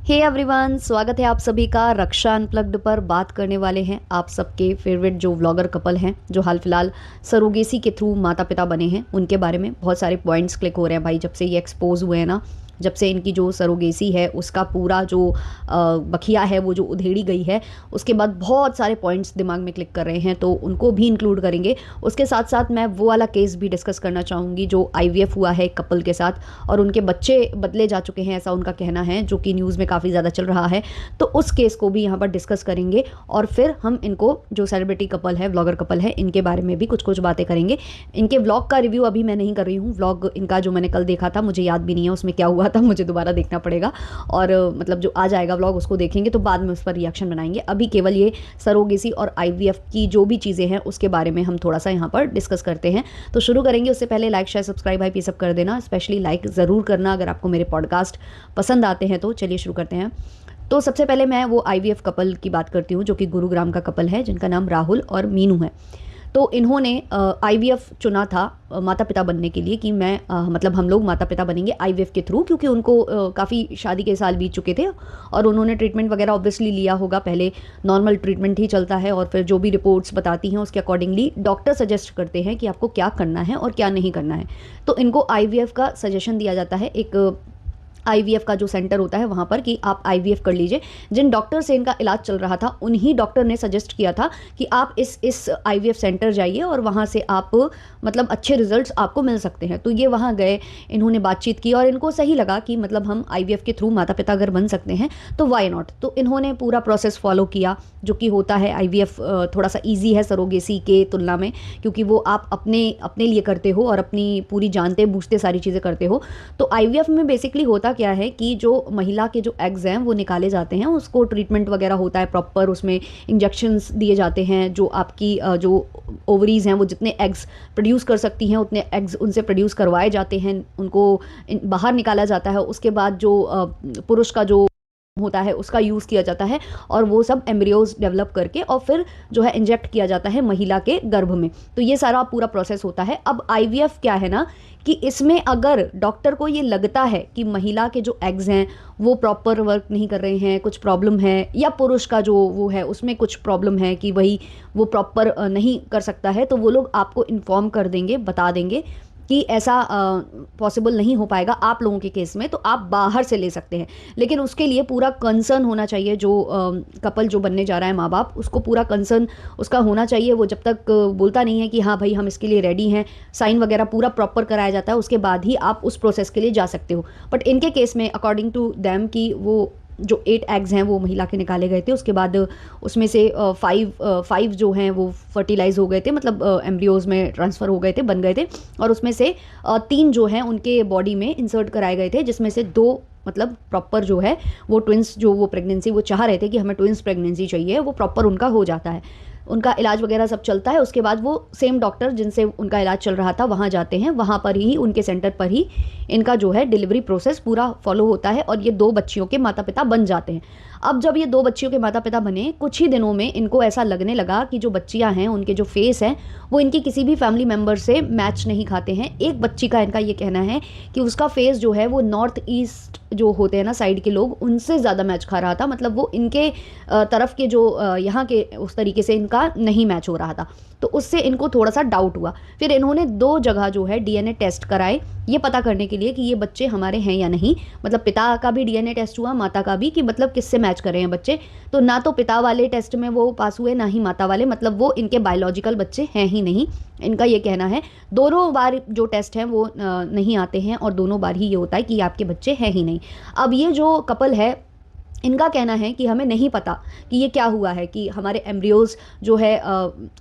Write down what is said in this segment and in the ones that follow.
Hey everyone, स्वागत है आप सभी का रक्षा अनप्लग्ड पर। बात करने वाले हैं आप सबके फेवरेट जो व्लॉगर कपल हैं जो हाल फिलहाल सरोगेसी के थ्रू माता पिता बने हैं, उनके बारे में बहुत सारे पॉइंट्स क्लिक हो रहे हैं भाई। जब से ये एक्सपोज हुए हैं ना, जब से इनकी जो सरोगेसी है उसका पूरा जो बखिया है वो जो उधेड़ी गई है, उसके बाद बहुत सारे पॉइंट्स दिमाग में क्लिक कर रहे हैं, तो उनको भी इंक्लूड करेंगे। उसके साथ साथ मैं वो वाला केस भी डिस्कस करना चाहूँगी जो IVF हुआ है कपल के साथ और उनके बच्चे बदले जा चुके हैं, ऐसा उनका कहना है, जो कि न्यूज़ में काफ़ी ज़्यादा चल रहा है। तो उस केस को भी यहाँ पर डिस्कस करेंगे और फिर हम इनको जो सेलिब्रिटी कपल है, व्लॉगर कपल है, इनके बारे में भी कुछ कुछ बातें करेंगे। इनके व्लॉग का रिव्यू अभी मैं नहीं कर रही हूँ। व्लॉग इनका जो मैंने कल देखा था, मुझे याद भी नहीं है उसमें क्या हुआ था, मुझे दोबारा देखना पड़ेगा। और मतलब जो आ जाएगा व्लॉग उसको देखेंगे तो बाद में उस पर रिएक्शन बनाएंगे। अभी केवल ये सरोगेसी और IVF की जो भी चीज़ें हैं उसके बारे में हम थोड़ा सा यहाँ पर डिस्कस करते हैं। तो शुरू करेंगे, उससे पहले लाइक शेयर सब्सक्राइब भाई सब कर देना, स्पेशली लाइक ज़रूर करना अगर आपको मेरे पॉडकास्ट पसंद आते हैं। तो चलिए शुरू करते हैं। तो सबसे पहले मैं वो IVF कपल की बात करती हूँ जो कि गुरुग्राम का कपल है, जिनका नाम राहुल और मीनू है। तो इन्होंने IVF चुना था माता पिता बनने के लिए कि मैं मतलब हम लोग माता पिता बनेंगे IVF के थ्रू, क्योंकि उनको काफ़ी शादी के साल बीत चुके थे और उन्होंने ट्रीटमेंट वगैरह ऑब्वियसली लिया होगा। पहले नॉर्मल ट्रीटमेंट ही चलता है और फिर जो भी रिपोर्ट्स बताती हैं उसके अकॉर्डिंगली डॉक्टर सजेस्ट करते हैं कि आपको क्या करना है और क्या नहीं करना है। तो इनको IVF का सजेशन दिया जाता है एक IVF का जो सेंटर होता है वहाँ पर कि आप IVF कर लीजिए। जिन डॉक्टर से इनका इलाज चल रहा था उन्हीं डॉक्टर ने सजेस्ट किया था कि आप इस IVF सेंटर जाइए और वहाँ से आप मतलब अच्छे रिजल्ट्स आपको मिल सकते हैं। तो ये वहाँ गए, इन्होंने बातचीत की और इनको सही लगा कि मतलब हम IVF के थ्रू माता पिता अगर बन सकते हैं तो वाई नॉट। तो इन्होंने पूरा प्रोसेस फॉलो किया जो कि होता है। IVF थोड़ा सा ईजी है सरोगेसी के तुलना में, क्योंकि वो आप अपने अपने लिए करते हो और अपनी पूरी जानते बूझते सारी चीज़ें करते हो। तो IVF में बेसिकली होता क्या है कि जो महिला के जो एग्स हैं वो निकाले जाते हैं, उसको ट्रीटमेंट वगैरह होता है प्रॉपर, उसमें इंजेक्शंस दिए जाते हैं। जो आपकी जो ओवरीज हैं वो जितने एग्स प्रोड्यूस कर सकती हैं उतने एग्स उनसे प्रोड्यूस करवाए जाते हैं, उनको बाहर निकाला जाता है। उसके बाद जो पुरुष का जो होता है उसका यूज़ किया जाता है और वो सब एम्ब्रियोज डेवलप करके और फिर जो है इंजेक्ट किया जाता है महिला के गर्भ में। तो ये सारा पूरा प्रोसेस होता है। अब IVF क्या है ना कि इसमें अगर डॉक्टर को ये लगता है कि महिला के जो एग्स हैं वो प्रॉपर वर्क नहीं कर रहे हैं, कुछ प्रॉब्लम है, या पुरुष का जो वो है उसमें कुछ प्रॉब्लम है कि वही वो प्रॉपर नहीं कर सकता है, तो वो लोग आपको इन्फॉर्म कर देंगे, बता देंगे कि ऐसा पॉसिबल नहीं हो पाएगा आप लोगों के केस में, तो आप बाहर से ले सकते हैं। लेकिन उसके लिए पूरा कंसर्न होना चाहिए। जो कपल जो बनने जा रहा है, माँ बाप, उसको पूरा कंसर्न उसका होना चाहिए। वो जब तक बोलता नहीं है कि हाँ भाई हम इसके लिए रेडी हैं, साइन वगैरह पूरा प्रॉपर कराया जाता है, उसके बाद ही आप उस प्रोसेस के लिए जा सकते हो। बट इनके केस में अकॉर्डिंग टू दैम कि वो जो 8 एग्स हैं वो महिला के निकाले गए थे, उसके बाद उसमें से 5 जो हैं वो फर्टिलाइज हो गए थे, मतलब एम्ब्रियोज में ट्रांसफ़र हो गए थे, बन गए थे। और उसमें से 3 जो हैं उनके बॉडी में इंसर्ट कराए गए थे, जिसमें से 2 मतलब प्रॉपर जो है वो ट्विंस, जो वो प्रेगनेंसी वो चाह रहे थे कि हमें ट्विंस प्रेगनेंसी चाहिए, वो प्रॉपर उनका हो जाता है। उनका इलाज वगैरह सब चलता है। उसके बाद वो सेम डॉक्टर जिनसे उनका इलाज चल रहा था वहाँ जाते हैं, वहाँ पर ही उनके सेंटर पर ही इनका जो है डिलीवरी प्रोसेस पूरा फॉलो होता है और ये 2 बच्चियों के माता पिता बन जाते हैं। अब जब ये 2 बच्चियों के माता पिता बने, कुछ ही दिनों में इनको ऐसा लगने लगा कि जो बच्चियां हैं उनके जो फेस हैं वो इनकी किसी भी फैमिली मेम्बर से मैच नहीं खाते हैं। एक बच्ची का इनका ये कहना है कि उसका फेस जो है वो नॉर्थ ईस्ट जो होते हैं ना साइड के लोग, उनसे ज़्यादा मैच खा रहा था। मतलब वो इनके तरफ के जो यहाँ के उस तरीके से इनका नहीं मैच हो रहा था, तो उससे इनको थोड़ा सा डाउट हुआ। फिर इन्होंने 2 जगह जो है DNA टेस्ट कराए, ये पता करने के लिए कि ये बच्चे हमारे हैं या नहीं। मतलब पिता का भी DNA टेस्ट हुआ, माता का भी, कि मतलब किससे मैच कर रहे हैं बच्चे। तो ना तो पिता वाले टेस्ट में वो पास हुए, ना ही माता वाले, मतलब वो इनके बायोलॉजिकल बच्चे हैं ही नहीं, इनका ये कहना है। दोनों बार जो टेस्ट हैं वो नहीं आते हैं और दोनों बार ही ये होता है कि आपके बच्चे हैं ही नहीं। अब ये जो कपल है इनका कहना है कि हमें नहीं पता कि ये क्या हुआ है, कि हमारे एम्ब्रियोज जो है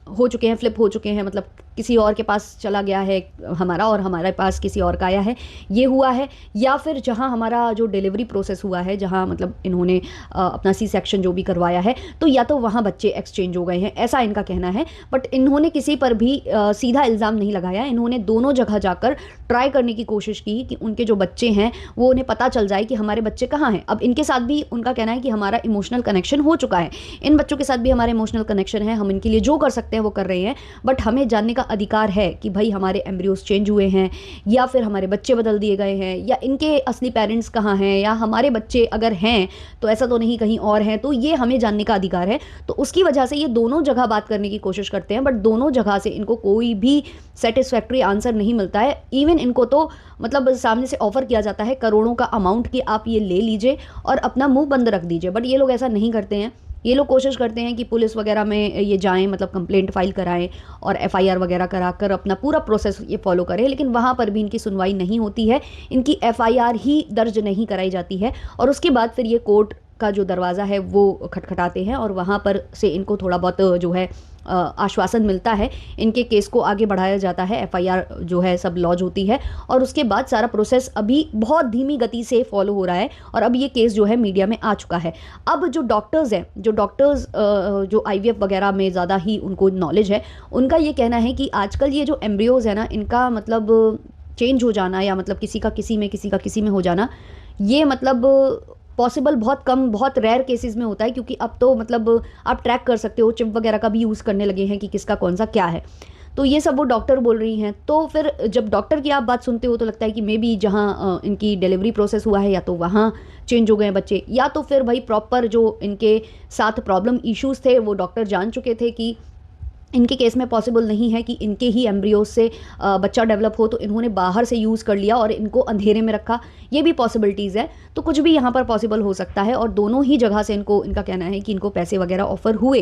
हो चुके हैं, फ्लिप हो चुके हैं, मतलब किसी और के पास चला गया है हमारा और हमारे पास किसी और का आया है, ये हुआ है, या फिर जहाँ हमारा जो डिलीवरी प्रोसेस हुआ है, जहाँ मतलब इन्होंने अपना C-सेक्शन जो भी करवाया है, तो या तो वहाँ बच्चे एक्सचेंज हो गए हैं, ऐसा इनका कहना है। बट इन्होंने किसी पर भी सीधा इल्ज़ाम नहीं लगाया। इन्होंने दोनों जगह जाकर ट्राई करने की कोशिश की कि उनके जो बच्चे हैं वो उन्हें पता चल जाए कि हमारे बच्चे कहाँ हैं। अब इनके साथ भी उनका कहना है कि हमारा इमोशनल कनेक्शन हो चुका है, इन बच्चों के साथ भी हमारा इमोशनल कनेक्शन है, हम इनके लिए जो कर सकते हैं वो कर रहे हैं, बट हमें जानने का अधिकार है कि भाई हमारे एम्ब्रियोज चेंज हुए हैं या फिर हमारे बच्चे बदल दिए गए हैं या इनके असली पेरेंट्स कहाँ हैं या हमारे बच्चे अगर हैं तो ऐसा तो नहीं कहीं और हैं, तो ये हमें जानने का अधिकार है। तो उसकी वजह से ये दोनों जगह बात करने की कोशिश करते हैं, बट दोनों जगह से इनको कोई भी सेटिस्फैक्ट्री आंसर नहीं मिलता है। इवन इनको तो मतलब सामने से ऑफर किया जाता है करोड़ों का अमाउंट कि आप ये ले लीजिए और अपना मुंह बंद रख दीजिए, बट ये लोग ऐसा नहीं करते हैं। ये लोग कोशिश करते हैं कि पुलिस वगैरह में ये जाएं, मतलब कंप्लेंट फाइल कराएं और एफआईआर वगैरह कराकर अपना पूरा प्रोसेस ये फॉलो करें, लेकिन वहाँ पर भी इनकी सुनवाई नहीं होती है, इनकी एफआईआर ही दर्ज नहीं कराई जाती है। और उसके बाद फिर ये कोर्ट का जो दरवाज़ा है वो खटखटाते हैं और वहाँ पर से इनको थोड़ा बहुत जो है आश्वासन मिलता है, इनके केस को आगे बढ़ाया जाता है, एफआईआर जो है सब लॉन्च होती है और उसके बाद सारा प्रोसेस अभी बहुत धीमी गति से फॉलो हो रहा है और अब ये केस जो है मीडिया में आ चुका है। अब जो डॉक्टर्स हैं, जो आईवीएफ वगैरह में ज़्यादा ही उनको नॉलेज है, उनका ये कहना है कि आजकल ये जो एम्ब्रियोज़ है ना, इनका मतलब चेंज हो जाना या मतलब किसी का किसी में हो जाना, ये मतलब पॉसिबल बहुत कम, बहुत रेयर केसेस में होता है, क्योंकि अब तो मतलब आप ट्रैक कर सकते हो, चिप वगैरह का भी यूज़ करने लगे हैं कि किसका कौन सा क्या है। तो ये सब वो डॉक्टर बोल रही हैं। तो फिर जब डॉक्टर की आप बात सुनते हो तो लगता है कि मे बी जहाँ इनकी डिलीवरी प्रोसेस हुआ है या तो वहाँ चेंज हो गए हैं बच्चे, या तो फिर भाई प्रॉपर जो इनके साथ प्रॉब्लम इश्यूज़ थे वो डॉक्टर जान चुके थे कि इनके केस में पॉसिबल नहीं है कि इनके ही एम्ब्रियोज से बच्चा डेवलप हो, तो इन्होंने बाहर से यूज़ कर लिया और इनको अंधेरे में रखा, ये भी पॉसिबिलिटीज़ है। तो कुछ भी यहाँ पर पॉसिबल हो सकता है और दोनों ही जगह से इनका कहना है कि इनको पैसे वगैरह ऑफर हुए,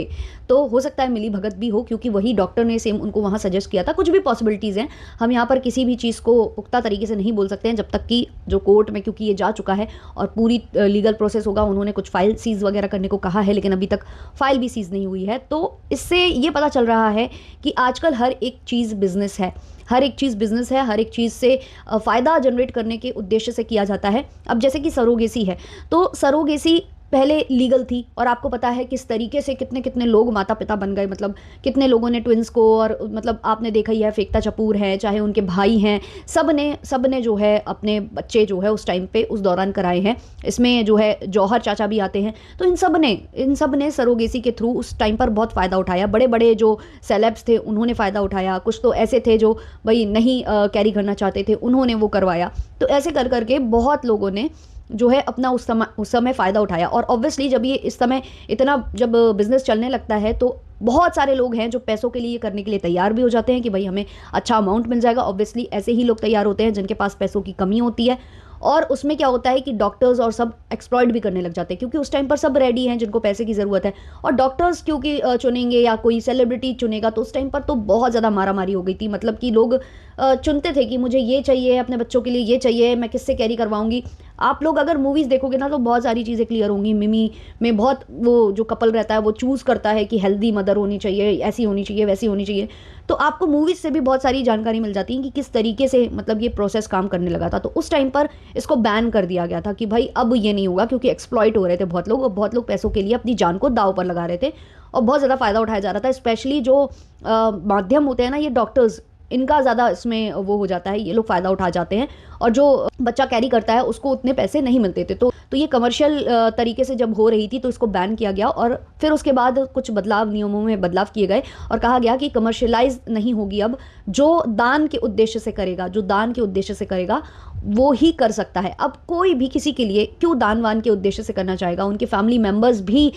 तो हो सकता है मिली भगत भी हो, क्योंकि वही डॉक्टर ने सेम उनको वहाँ सजेस्ट किया था। कुछ भी पॉसिबिलिटीज़ हैं, हम यहाँ पर किसी भी चीज़ को पुख्ता तरीके से नहीं बोल सकते हैं जब तक कि जो कोर्ट में, क्योंकि ये जा चुका है और पूरी लीगल प्रोसेस होगा। उन्होंने कुछ फाइल सीज़ वगैरह करने को कहा है, लेकिन अभी तक फाइल भी सीज़ नहीं हुई है। तो इससे ये पता चल रहा है कि आजकल हर एक चीज़ बिजनेस है, हर एक चीज़ से फ़ायदा जनरेट करने के उद्देश्य से किया जाता है। अब जैसे कि सरोगेसी है, तो सरोगेसी पहले लीगल थी और आपको पता है किस तरीके से कितने कितने लोग माता पिता बन गए, मतलब कितने लोगों ने ट्विंस को, और मतलब आपने देखा ही है, फेकता चपूर हैं, चाहे उनके भाई हैं, सब ने जो है अपने बच्चे जो है उस टाइम पे उस दौरान कराए हैं। इसमें जो है जौहर चाचा भी आते हैं। तो इन सब ने सरोगेसी के थ्रू उस टाइम पर बहुत फ़ायदा उठाया। बड़े बड़े जो सेलेब्स थे उन्होंने फ़ायदा उठाया, कुछ तो ऐसे थे जो भाई नहीं कैरी करना चाहते थे, उन्होंने वो करवाया। तो ऐसे कर करके बहुत लोगों ने जो है अपना उस समय फ़ायदा उठाया। और ऑब्वियसली जब ये इस समय इतना जब बिज़नेस चलने लगता है तो बहुत सारे लोग हैं जो पैसों के लिए करने के लिए तैयार भी हो जाते हैं कि भाई हमें अच्छा अमाउंट मिल जाएगा। ऑब्वियसली ऐसे ही लोग तैयार होते हैं जिनके पास पैसों की कमी होती है। और उसमें क्या होता है कि डॉक्टर्स और सब एक्सप्लॉइट भी करने लग जाते हैं, क्योंकि उस टाइम पर सब रेडी हैं जिनको पैसे की ज़रूरत है। और डॉक्टर्स क्योंकि चुनेंगे या कोई सेलिब्रिटी चुनेगा, तो उस टाइम पर तो बहुत ज़्यादा मारामारी हो गई थी। मतलब कि लोग चुनते थे कि मुझे ये चाहिए, अपने बच्चों के लिए ये चाहिए, मैं किससे कैरी करवाऊंगी। आप लोग अगर मूवीज़ देखोगे ना तो बहुत सारी चीज़ें क्लियर होंगी। मिमी में बहुत वो जो कपल रहता है वो चूज़ करता है कि हेल्दी मदर होनी चाहिए, ऐसी होनी चाहिए, वैसी होनी चाहिए। तो आपको मूवीज़ से भी बहुत सारी जानकारी मिल जाती है कि किस तरीके से मतलब ये प्रोसेस काम करने लगा था। तो उस टाइम पर इसको बैन कर दिया गया था कि भाई अब ये नहीं होगा, क्योंकि एक्सप्लॉइट हो रहे थे बहुत लोग, और बहुत लोग पैसों के लिए अपनी जान को दाव पर लगा रहे थे और बहुत ज़्यादा फ़ायदा उठाया जा रहा था। स्पेशली जो माध्यम होते हैं ना, ये डॉक्टर्स, इनका ज़्यादा इसमें वो हो जाता है, ये लोग फ़ायदा उठा जाते हैं और जो बच्चा कैरी करता है उसको उतने पैसे नहीं मिलते थे। तो ये कमर्शियल तरीके से जब हो रही थी तो इसको बैन किया गया और फिर उसके बाद कुछ नियमों में बदलाव किए गए और कहा गया कि कमर्शियलाइज नहीं होगी। अब जो दान के उद्देश्य से करेगा वो ही कर सकता है। अब कोई भी किसी के लिए क्यों दान वान के उद्देश्य से करना चाहेगा, उनके फैमिली मेम्बर्स भी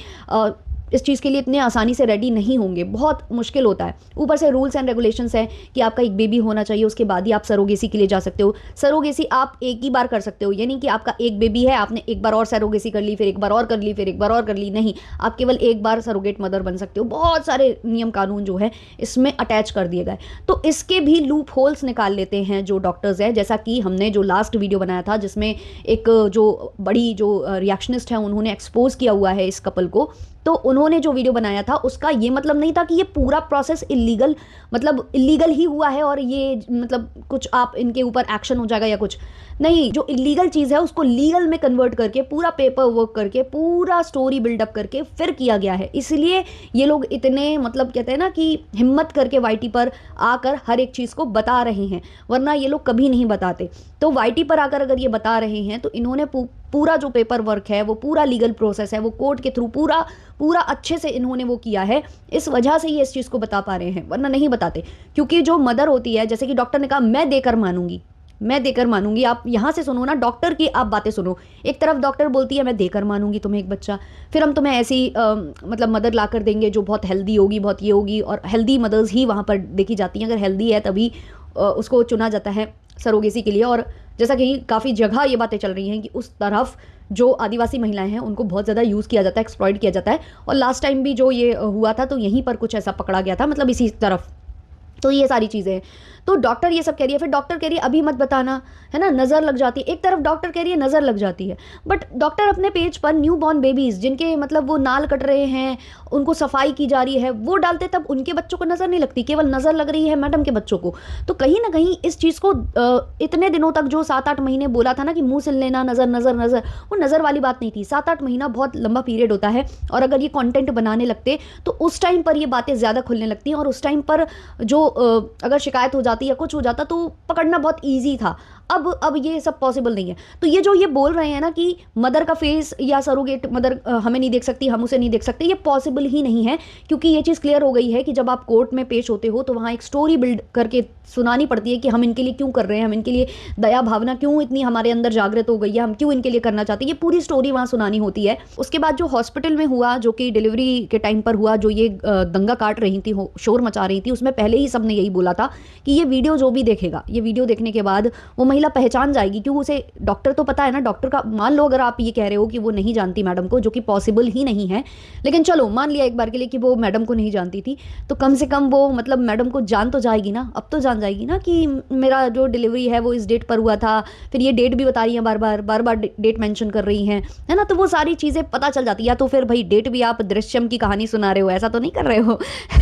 इस चीज़ के लिए इतने आसानी से रेडी नहीं होंगे, बहुत मुश्किल होता है। ऊपर से रूल्स एंड रेगुलेशंस हैं कि आपका एक बेबी होना चाहिए, उसके बाद ही आप सरोगेसी के लिए जा सकते हो। सरोगेसी आप एक ही बार कर सकते हो, ये नहीं कि आपका एक बेबी है, आपने एक बार और सरोगेसी कर ली, फिर एक बार और कर ली, फिर एक बार और कर ली, नहीं, आप केवल एक बार सरोगेट मदर बन सकते हो। बहुत सारे नियम कानून जो है इसमें अटैच कर दिए गए। तो इसके भी लूप होल्स निकाल लेते हैं जो डॉक्टर्स हैं, जैसा कि हमने जो लास्ट वीडियो बनाया था जिसमें एक जो बड़ी जो रिएक्शनिस्ट है उन्होंने एक्सपोज किया हुआ है इस कपल को। तो उन्होंने जो वीडियो बनाया था उसका ये मतलब नहीं था कि ये पूरा प्रोसेस इलीगल ही हुआ है और ये मतलब कुछ आप इनके ऊपर एक्शन हो जाएगा या कुछ नहीं। जो इलीगल चीज़ है उसको लीगल में कन्वर्ट करके, पूरा पेपर वर्क करके, पूरा स्टोरी बिल्डअप करके फिर किया गया है। इसलिए ये लोग इतने मतलब कहते हैं ना कि हिम्मत करके वाईटी पर आकर हर एक चीज़ को बता रहे हैं, वरना ये लोग कभी नहीं बताते। तो वाईटी पर आकर अगर ये बता रहे हैं तो इन्होंने पूरा जो पेपर वर्क है, वो पूरा लीगल प्रोसेस है, वो कोर्ट के थ्रू पूरा पूरा अच्छे से इन्होंने वो किया है। इस वजह से ये इस चीज़ को बता पा रहे हैं, वरना नहीं बताते। क्योंकि जो मदर होती है, जैसे कि डॉक्टर ने कहा मैं देकर मानूंगी, मैं देकर मानूंगी, आप यहाँ से सुनो ना, डॉक्टर की आप बातें सुनो। एक तरफ डॉक्टर बोलती है मैं देकर मानूंगी तुम्हें एक बच्चा, फिर हम तुम्हें ऐसी मतलब मदर ला कर देंगे जो बहुत हेल्दी होगी, बहुत ये होगी, और हेल्दी मदर्स ही वहाँ पर देखी जाती हैं। अगर हेल्दी है तभी उसको चुना जाता है सरोगेसी के लिए। और जैसा कि काफ़ी जगह ये बातें चल रही हैं कि उस तरफ जो आदिवासी महिलाएं हैं उनको बहुत ज़्यादा यूज़ किया जाता है, एक्सप्लॉइट किया जाता है। और लास्ट टाइम भी जो ये हुआ था तो यहीं पर कुछ ऐसा पकड़ा गया था, मतलब इसी तरफ। तो ये सारी चीज़ें हैं। तो डॉक्टर ये सब कह रही है, फिर डॉक्टर कह रही है अभी मत बताना, है ना, नज़र लग जाती है। एक तरफ डॉक्टर कह रही है नज़र लग जाती है, बट डॉक्टर अपने पेज पर न्यू बॉर्न बेबीज़ जिनके मतलब वो नाल कट रहे हैं, उनको सफाई की जा रही है, वो डालते, तब उनके बच्चों को नज़र नहीं लगती, केवल नज़र लग रही है मैडम के बच्चों को। तो कहीं ना कहीं इस चीज़ को इतने दिनों तक जो 7-8 महीने बोला था ना कि मुंह सिल लेना, नज़र नज़र नज़र, वो नज़र वाली बात नहीं थी। 7-8 महीना बहुत लंबा पीरियड होता है, और अगर ये कंटेंट बनाने लगते तो उस टाइम पर ये बातें ज़्यादा खुलने लगती हैं, और उस टाइम पर जो अगर शिकायत हो जाती या कुछ हो जाता तो पकड़ना बहुत ईजी था। अब ये सब पॉसिबल नहीं है। तो ये जो ये बोल रहे हैं ना कि मदर का फेस या सरोगेट मदर हमें नहीं देख सकती, हम उसे नहीं देख सकते, ये पॉसिबल ही नहीं है। क्योंकि ये चीज़ क्लियर हो गई है कि जब आप कोर्ट में पेश होते हो तो वहाँ एक स्टोरी बिल्ड करके सुनानी पड़ती है कि हम इनके लिए क्यों कर रहे हैं, हम इनके लिए दया भावना क्यों इतनी हमारे अंदर जागृत हो गई है, हम क्यों इनके लिए करना चाहते हैं, ये पूरी स्टोरी वहाँ सुनानी होती है। उसके बाद जो हॉस्पिटल में हुआ, जो कि डिलीवरी के टाइम पर हुआ, जो ये दंगा काट रही थी, शोर मचा रही थी, उसमें पहले ही सबने यही बोला था कि ये वीडियो जो भी देखेगा, ये वीडियो देखने के बाद वो महिला पहचान जाएगी, क्योंकि उसे डॉक्टर तो पता है ना, डॉक्टर का मान लो अगर आप ये कह रहे हो कि वो नहीं जानती मैडम को, जो कि पॉसिबल ही नहीं है, लेकिन चलो मान लिया एक बार के लिए कि वो मैडम को नहीं जानती थी, तो कम से कम वो मतलब मैडम को जान तो जाएगी ना, अब तो जान जाएगी ना कि मेरा जो डिलीवरी है वो इस डेट पर हुआ था। फिर ये डेट भी बता रही है, बार बार डेट मेंशन कर रही हैं, है ना, तो वो सारी चीज़ें पता चल जाती है। या तो फिर भाई डेट भी आप दृश्यम की कहानी सुना रहे हो, ऐसा तो नहीं कर रहे हो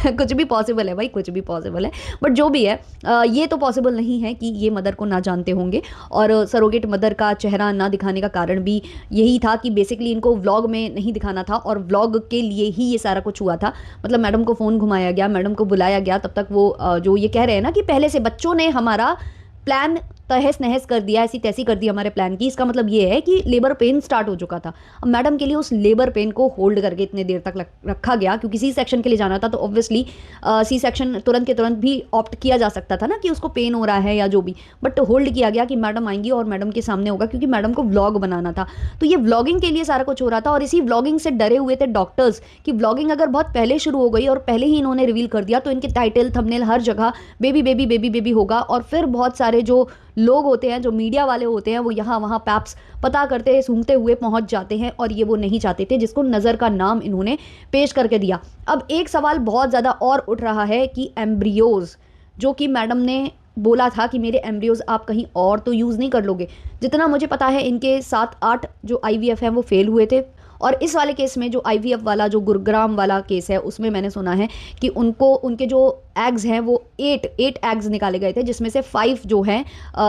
कुछ भी पॉसिबल है भाई, कुछ भी पॉसिबल है। बट जो भी है ये तो पॉसिबल नहीं है कि ये मदर को ना जानते होंगे। और सरोगेट मदर का चेहरा ना दिखाने का कारण भी यही था कि बेसिकली इनको व्लॉग में नहीं दिखाना था, और व्लॉग के लिए ही ये सारा कुछ हुआ था। मतलब मैडम को फ़ोन घुमाया गया, मैडम को बुलाया गया, तब तक वो जो ये कह रहे हैं ना कि पहले से बच्चों ने हमारा प्लान तहस नहस कर दिया, ऐसी तैसी कर दी हमारे प्लान की। इसका मतलब ये है कि लेबर पेन स्टार्ट हो चुका था। अब मैडम के लिए उस लेबर पेन को होल्ड करके इतने देर तक रखा गया, क्योंकि सी सेक्शन के लिए जाना था, तो ऑब्वियसली सी सेक्शन तुरंत के तुरंत भी ऑप्ट किया जा सकता था ना कि उसको पेन हो रहा है या जो भी, बट होल्ड किया गया कि मैडम आएंगी और मैडम के सामने होगा, क्योंकि मैडम को व्लॉग बनाना था। तो ये व्लॉगिंग के लिए सारा कुछ हो रहा था, और इसी व्लॉगिंग से डरे हुए थे डॉक्टर्स कि व्लॉगिंग अगर बहुत पहले शुरू हो गई और पहले ही इन्होंने रिवील कर दिया तो इनके टाइटल थंबनेल हर जगह बेबी बेबी बेबी बेबी होगा, और फिर बहुत सारे जो लोग होते हैं, जो मीडिया वाले होते हैं, वो यहाँ वहाँ पैप्स पता करते सूंघते हुए पहुँच जाते हैं, और ये वो नहीं चाहते थे, जिसको नज़र का नाम इन्होंने पेश करके दिया। अब एक सवाल बहुत ज़्यादा और उठ रहा है कि एम्ब्रियोज़, जो कि मैडम ने बोला था कि मेरे एम्ब्रियोज़ आप कहीं और तो यूज़ नहीं कर लोगे। जितना मुझे पता है इनके 7-8 जो IVF हैं वो फेल हुए थे, और इस वाले केस में जो IVF वाला जो गुरुग्राम वाला केस है उसमें मैंने सुना है कि उनको उनके जो एग्स हैं वो 8 एग्स निकाले गए थे, जिसमें से 5 जो हैं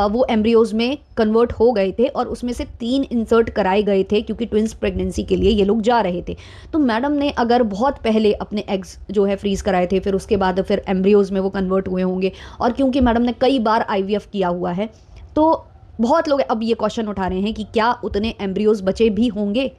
वो एम्ब्रियोज में कन्वर्ट हो गए थे, और उसमें से 3 इंसर्ट कराए गए थे, क्योंकि ट्विंस प्रेगनेंसी के लिए ये लोग जा रहे थे। तो मैडम ने अगर बहुत पहले अपने एग्स जो है फ्रीज कराए थे, फिर उसके बाद फिर एम्ब्रियोज में वो कन्वर्ट हुए होंगे, और क्योंकि मैडम ने कई बार IVF किया हुआ है, तो बहुत लोग अब ये क्वेश्चन उठा रहे हैं कि क्या उतने एम्ब्रियोज बचे भी होंगे,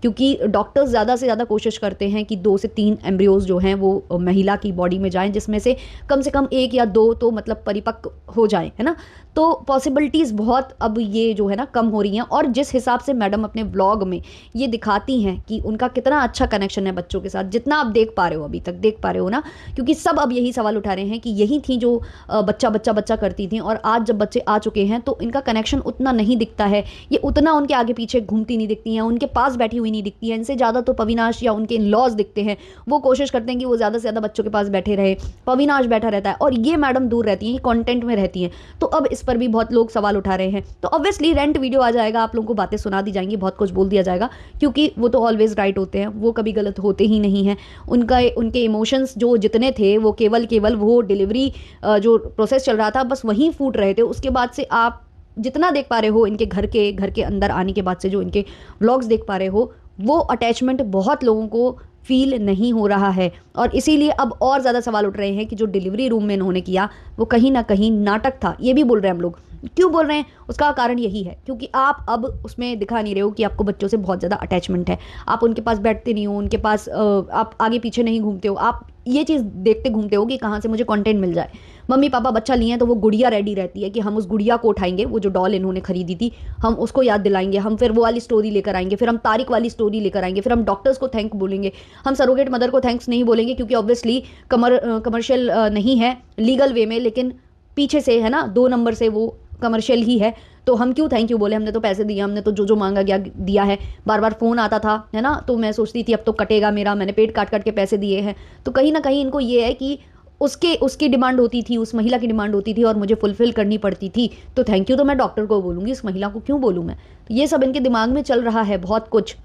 क्योंकि डॉक्टर्स ज़्यादा से ज़्यादा कोशिश करते हैं कि 2 से 3 एम्ब्रियोज जो हैं वो महिला की बॉडी में जाएं, जिसमें से कम 1 या 2 तो मतलब परिपक्व हो जाएं, है ना। तो पॉसिबिलिटीज़ बहुत अब ये जो है ना कम हो रही हैं। और जिस हिसाब से मैडम अपने व्लॉग में ये दिखाती हैं कि उनका कितना अच्छा कनेक्शन है बच्चों के साथ, जितना आप देख पा रहे हो, अभी तक देख पा रहे हो ना, क्योंकि सब अब यही सवाल उठा रहे हैं कि यही थी जो बच्चा बच्चा बच्चा करती थी, और आज जब बच्चे आ चुके हैं तो इनका कनेक्शन उतना नहीं दिखता है, ये उतना उनके आगे पीछे घूमती नहीं दिखती हैं, उनके पास बैठी हुई नहीं दिखती है। इनसे ज़्यादा तो पविनाश या उनके इन-लॉज दिखते हैं, वो कोशिश करते हैं कि वो ज़्यादा से ज़्यादा बच्चों के पास बैठे रहे, पविनाश बैठा रहता है, और ये मैडम दूर रहती हैं, कंटेंट में रहती हैं। तो अब इस पर भी बहुत लोग सवाल उठा रहे हैं। तो ऑब्वियसली रेंट वीडियो आ जाएगा, आप लोगों को बातें सुना दी जाएंगी, बहुत कुछ बोल दिया जाएगा, क्योंकि वो तो ऑलवेज राइट होते हैं, वो कभी गलत होते ही नहीं हैं। उनके इमोशंस जो जितने थे वो केवल वो डिलीवरी जो प्रोसेस चल रहा था बस वहीं फूट रहे थे। उसके बाद से आप जितना देख पा रहे हो इनके घर के अंदर आने के बाद से जो इनके व्लॉग्स देख पा रहे हो, वो अटैचमेंट बहुत लोगों को फील नहीं हो रहा है। और इसीलिए अब और ज़्यादा सवाल उठ रहे हैं कि जो डिलीवरी रूम में इन्होंने किया वो कहीं ना कहीं नाटक था। ये भी बोल रहे हैं हम लोग, क्यों बोल रहे हैं? उसका कारण यही है क्योंकि आप अब उसमें दिखा नहीं रहे हो कि आपको बच्चों से बहुत ज़्यादा अटैचमेंट है। आप उनके पास बैठते नहीं हो, उनके पास आप आगे पीछे नहीं घूमते हो, आप ये चीज़ देखते घूमते हो कि कहाँ से मुझे कंटेंट मिल जाए। मम्मी पापा बच्चा लिए हैं तो वो गुड़िया रेडी रहती है कि हम उस गुड़िया को उठाएंगे, वो जो डॉल इन्होंने खरीदी थी, हम उसको याद दिलाएंगे, हम फिर वो वाली स्टोरी लेकर आएंगे, फिर हम तारिक वाली स्टोरी लेकर आएंगे, फिर हम डॉक्टर्स को थैंक बोलेंगे। हम सरोगेट मदर को थैंक्स नहीं बोलेंगे क्योंकि ऑब्वियसली कमर्शियल नहीं है, लीगल वे में, लेकिन पीछे से है ना 2 नंबर से वो कमर्शियल ही है। तो हम क्यों थैंक यू बोले? हमने तो पैसे दिए, हमने तो जो जो मांगा गया दिया है। बार बार फ़ोन आता था है ना, तो मैं सोचती थी अब तो कटेगा मेरा, मैंने पेट काट काट के पैसे दिए हैं। तो कहीं ना कहीं इनको ये है कि उसके उसकी डिमांड होती थी, उस महिला की डिमांड होती थी और मुझे फुलफिल करनी पड़ती थी। तो थैंक यू तो मैं डॉक्टर को बोलूँगी, इस महिला को क्यों बोलूँ मैं? तो ये सब इनके दिमाग में चल रहा है बहुत कुछ।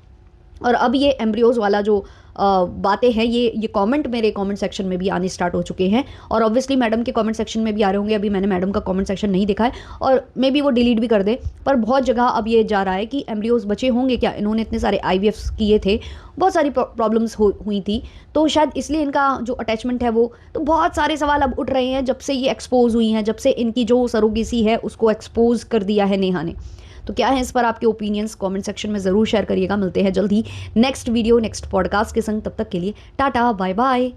और अब ये एम्ब्रियोज वाला जो बातें हैं, ये कमेंट मेरे कमेंट सेक्शन में भी आने स्टार्ट हो चुके हैं और ऑब्वियसली मैडम के कमेंट सेक्शन में भी आ रहे होंगे। अभी मैंने मैडम का कमेंट सेक्शन नहीं देखा है और मे बी वो डिलीट भी कर दे, पर बहुत जगह अब ये जा रहा है कि एम्ब्रियोज बचे होंगे क्या? इन्होंने इतने सारे IVF किए थे, बहुत सारी प्रॉब्लम्स हुई थी, तो शायद इसलिए इनका जो अटैचमेंट है वो, तो बहुत सारे सवाल अब उठ रहे हैं जब से ये एक्सपोज हुई हैं, जब से इनकी जो सरोगेसी है उसको एक्सपोज कर दिया है नेहा ने। तो क्या है इस पर आपके ओपिनियंस? कमेंट सेक्शन में ज़रूर शेयर करिएगा। मिलते हैं जल्द ही नेक्स्ट वीडियो नेक्स्ट पॉडकास्ट के संग, तब तक के लिए टाटा बाय बाय।